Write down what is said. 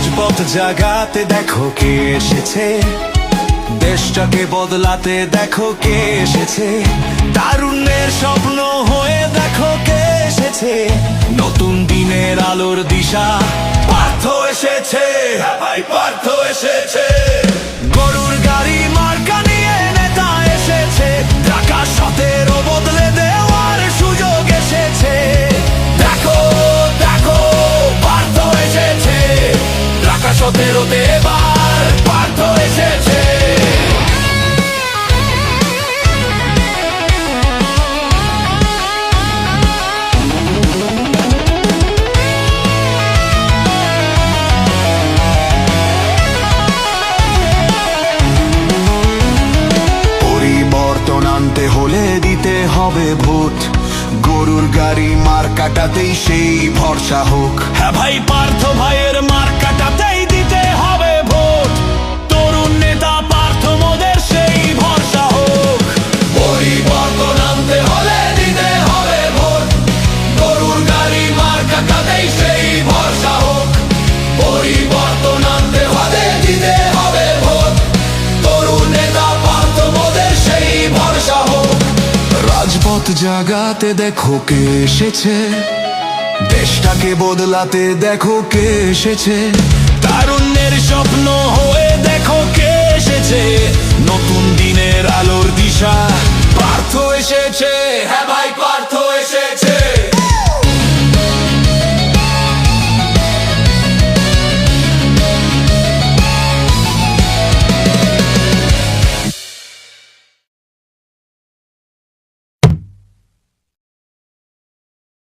রাজপথ জাগাতে দেখো কে এসেছে, দেশটাকে বদলাতে দেখো কে এসেছে, তারুণ্যের স্বপ্ন হয়ে দেখো কে এসেছে, নতুন দিনের আলোর দিশা পার্থ এসেছে, হ্যাঁ ভাই পার্থ এসেছে। গরুর গাড়ি মার্কা নিয়ে নেতা এসেছে, ঢাকা 17 বদলে দেওয়ার সুযোগ এসেছে। দেখো দেখো পার্থ এসেছে, ঢাকা 17 এবার পার্থ এসেছে। পরিবর্তন আনতে হলে দিতে হবে ভোট, গরুর গাড়ি মার্কাটাতেই সেই ভরসা হোক। হ্যাঁ ভাই পার্থ ভাইয়ের মার্কাটাতেই দিতে হবে ভোট, তরুণ নেতা পার্থ মোদের সেই ভরসা হোক। পরিবর্তন আনতে হলে দিতে হবে ভোট, গরুর গাড়ি মার্কাটাতেই সেই ভরসা হোক। পরিবর্তন আনতে হলে দিতে হবে ভোট, তরুণ নেতা পার্থ মোদের সেই ভরসা হোক। রাজপথ জাগাতে দেখো কে এসেছে, দেশটাকে বদলাতে দেখো কে এসেছে, তারুণ্যের স্বপ্ন হয়ে দেখো কে এসেছে, নতুন দিনের আলোর দিশা পার্থ এসেছে, হ্যাঁ ভাই পার্থ এসেছে।